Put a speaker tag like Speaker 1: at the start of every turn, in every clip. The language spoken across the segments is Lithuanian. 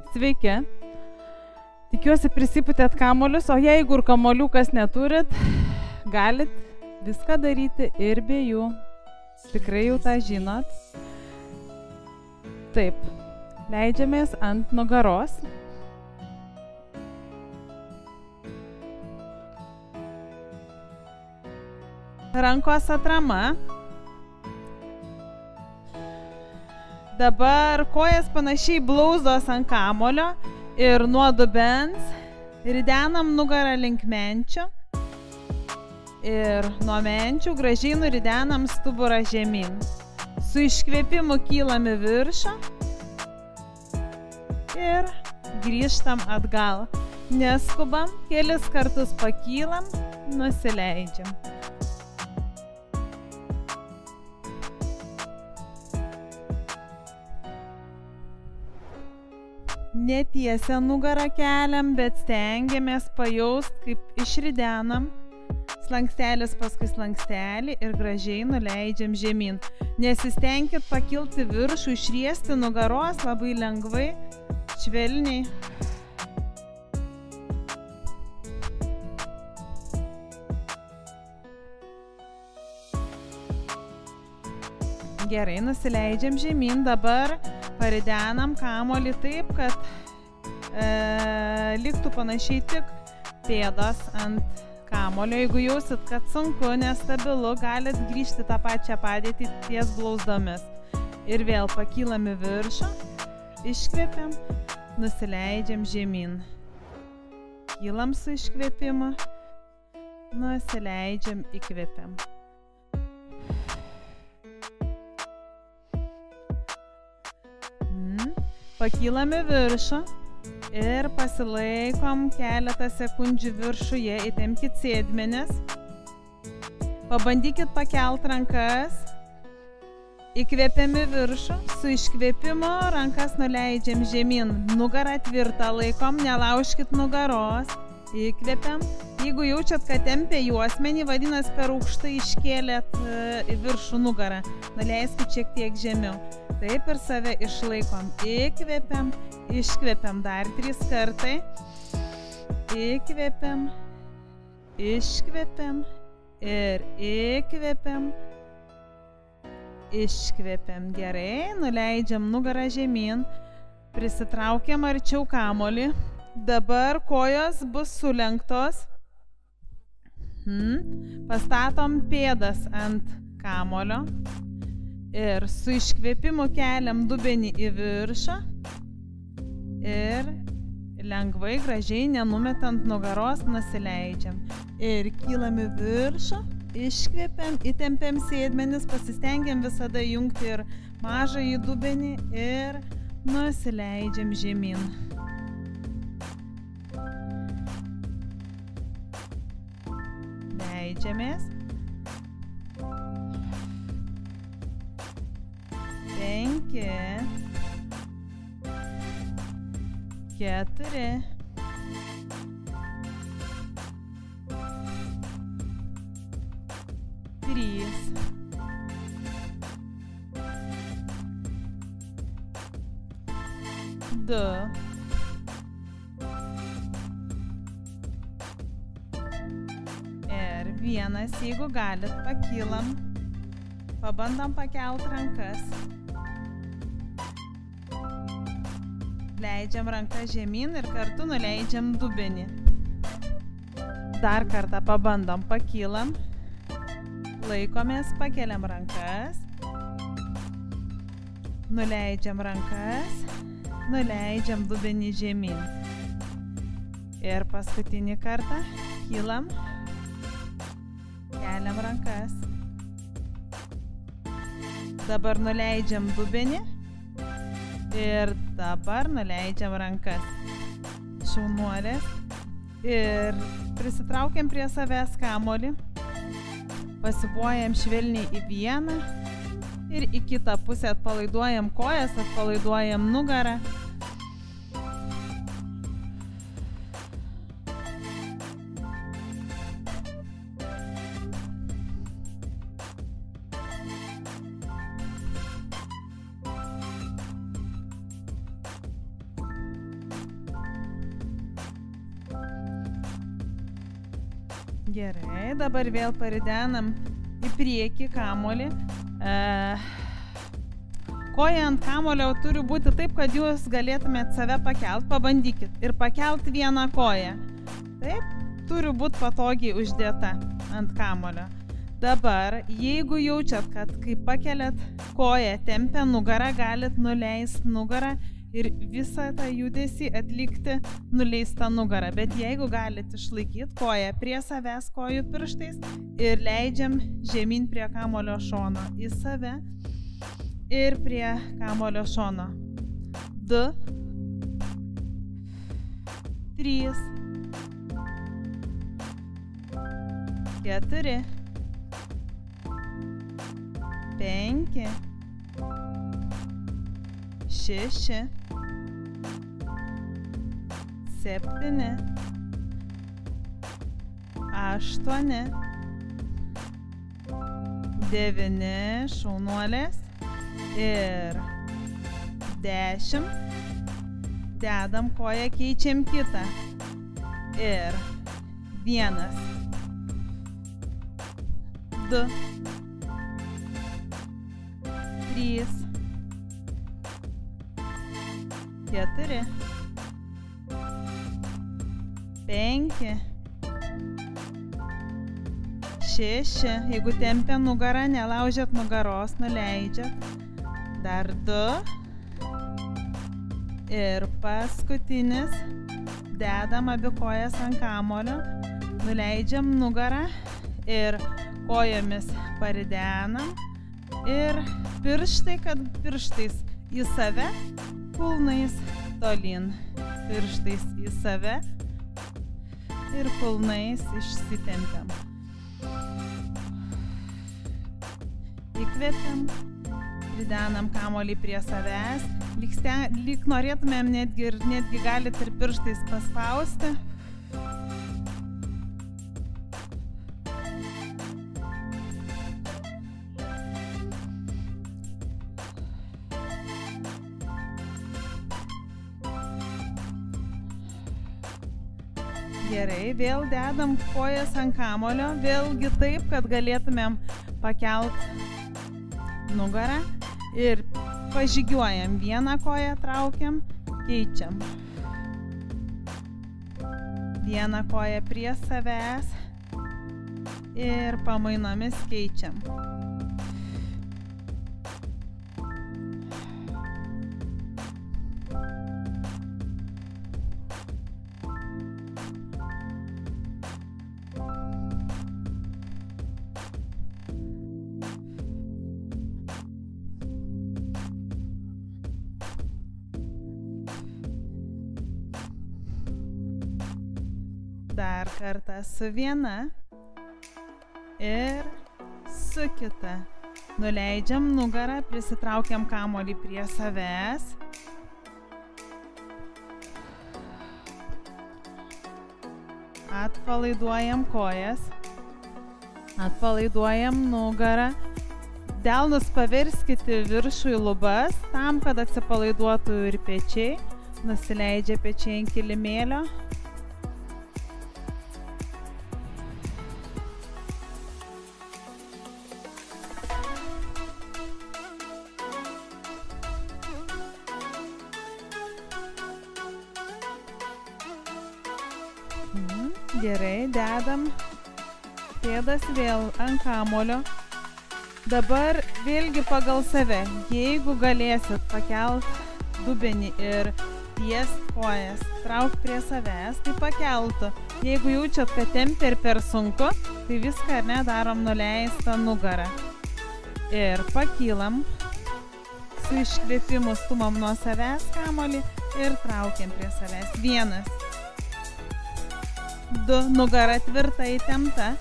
Speaker 1: Sveiki. Tikiuosi prisipūtėt kamuolius, o jeigu ir kamuoliukas neturit, galit viską daryti ir be jų. Tikrai jau tą žinot. Taip, leidžiamės ant nugaros. Rankos atrama. Dabar kojas panašiai blauzdos ant kamulio ir nuo dubens ridenam nugarą link menčių ir nuo menčių gražiai nuridenam stuburą žemyn. Su iškvėpimu kylam į viršų ir grįžtam atgal. Neskubam, kelis kartus pakylam, nusileidžiam. Netiesia nugarą keliam, bet stengiamės pajaust, kaip išridenam slankstelis paskui slankstelį ir gražiai nuleidžiam žemyn. Nesistengkit pakilti viršų, išriesti nugaros labai lengvai, švelniai. Gerai, nusileidžiam žemyn, dabar paridenam kamuolį taip, kad liktų panašiai tik pėdos ant kamulio. Jeigu jausit, kad sunku, nestabilu, galit grįžti tą pačią padėtį ties blauzdomis. Ir vėl pakylam į viršų, iškvepiam, nusileidžiam žemyn. Kylam su iškvėpimu, nusileidžiam, įkvepiam. Pakylam į viršų ir pasilaikom keletą sekundžių viršuje, įtempkit sėdmenis. Pabandykit pakelt rankas, įkvepiam į viršų, su iškvėpimu rankas nuleidžiam žemyn, nugarą tvirtą laikom, nelaužkit nugaros, įkvepiam. Jeigu jaučiat, kad tempia juosmenį, vadinasi per aukštai iškėlėt į viršų nugarą, nuleiskit šiek tiek žemiau. Taip ir save išlaikom. Įkvepiam, iškvepiam dar 3 kartai. Įkvepiam, iškvepiam ir įkvepiam, iškvepiam. Gerai, nuleidžiam nugarą žemyn, prisitraukiam arčiau kamuolį. Dabar kojos bus sulenktos. Pastatom pėdas ant kamulio. Ir su iškvėpimu keliam dubenį į viršą ir lengvai, gražiai, nenumetant nugaros, nusileidžiam. Ir kylam į viršą, iškvėpiam, įtempiam sėdmenis, pasistengiam visada jungti ir mažąjį dubenį ir nusileidžiam žemyn. Leidžiamės. 5, 4, 3, 2, ir 1. Jeigu galit, pakylam, pabandom pakelt rankas. Leidžiam ranką žemyn ir kartu nuleidžiam dubenį. Dar kartą pabandom, pakylam, laikomės, pakeliam rankas, nuleidžiam rankas, nuleidžiam dubenį žemyn. Ir paskutinį kartą kylam, keliam rankas. Dabar nuleidžiam dubenį. Ir dabar nuleidžiam rankas. Šaunuolės. Ir prisitraukiam prie savęs kamuolį. Pasibuojam švelniai į vieną. Ir į kitą pusę atpalaiduojam kojas, atpalaiduojam nugarą. Gerai, dabar vėl paridenam į priekį kamuolį. Koja ant kamulio turi būti taip, kad jūs galėtumėt save pakelt. Pabandykit ir pakelt vieną koją. Taip, turi būti patogiai uždėta ant kamulio. Dabar, jeigu jaučiat, kad kai pakeliat koją, tempia nugarą, galit nuleisti nugarą ir visą tą judesį atlikti nuleistą nugarą. Bet jeigu galit išlaikyti koją prie savęs kojų pirštais ir leidžiam žemyn prie kamulio šono į save ir prie kamulio šono. 2, 3, 4, 5, 6, 7, 8, 9 šaunuolės ir 10. Dedam koją, keičiam kitą. Ir 1, 2, 3, 4, 5, 6. Jeigu tempia nugarą, nelaužiat nugaros, nuleidžiat. Dar 2. Ir paskutinis. Dedam abi kojas ant kamulio, nuleidžiam nugarą ir kojomis paridenam. Ir pirštai, kad pirštais į save, kulnais tolyn. Pirštais į save ir kulnais išsitempiam. Įkvepiam, pridenam kamuolį prie savęs, lyg norėtumėm netgi galit ir pirštais paspausti. Gerai, vėl dedam kojas ant kamulio, vėlgi taip, kad galėtumėm pakelt nugarą ir pažygiuojam. Vieną koją traukiam, keičiam. Vieną koją prie savęs ir pamainomis keičiam. Dar kartą su viena ir su kita. Nuleidžiam nugarą, prisitraukiam kamuolį prie savęs. Atpalaiduojam kojas. Atpalaiduojam nugarą. Delnus paverskite viršų į lubas, tam, kad atsipalaiduotų ir pečiai. Nusileidžia pečiai ant kilimėlio. Gerai, dedam pėdas vėl ant kamulio. Dabar vėlgi pagal save. Jeigu galėsit pakelt dubenį ir tiest kojas, trauk prie savęs, tai pakeltų. Jeigu jaučiat, kad tempia ir per sunku, tai viską ar ne darom nuleistą nugarą. Ir pakylam, su iškvėpimu stumam nuo savęs kamulį ir traukiam prie savęs. 1, 2, nugara tvirtai įtempta.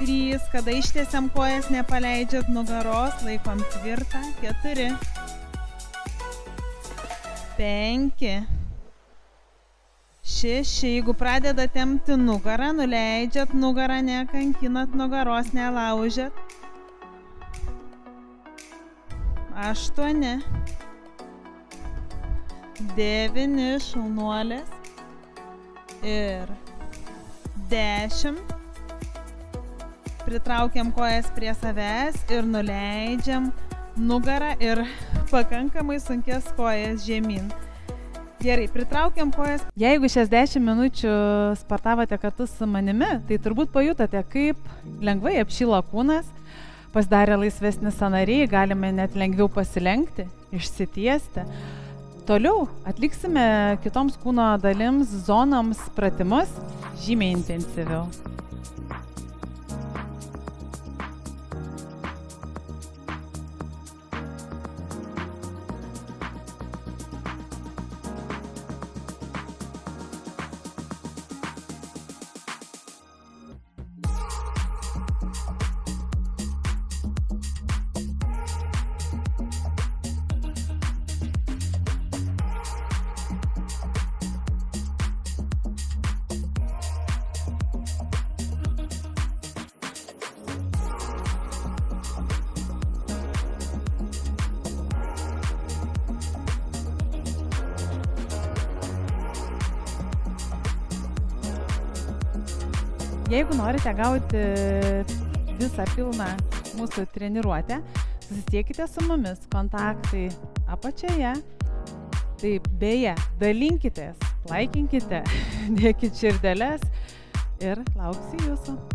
Speaker 1: 3, kada ištiesiam kojas, nepaleidžiat nugaros, laikom tvirtą. 4, 5, 6. Jeigu pradeda tempti nugarą, nuleidžiat nugarą, nekankinat nugaros, nelaužiat. 8, 9 šaunuolės ir 10. pritraukiam kojas prie savęs ir nuleidžiam nugarą ir pakankamai sunkias kojas žemyn. Gerai, pritraukiam kojas. Jeigu šias 10 minučių sportavote kartu su manimi, tai turbūt pajutote, kaip lengvai apšyla kūnas, pasidarė laisvesni sąnariai, galime net lengviau pasilenkti, išsitiesti. Toliau atliksime kitoms kūno dalims, zonoms pratimus žymiai intensyviau. Jeigu norite gauti visą pilną mūsų treniruotę, susisiekite su mumis, kontaktai apačioje. Tai beje, dalinkitės, laikinkite, dėkit širdeles ir lauksiu jūsų.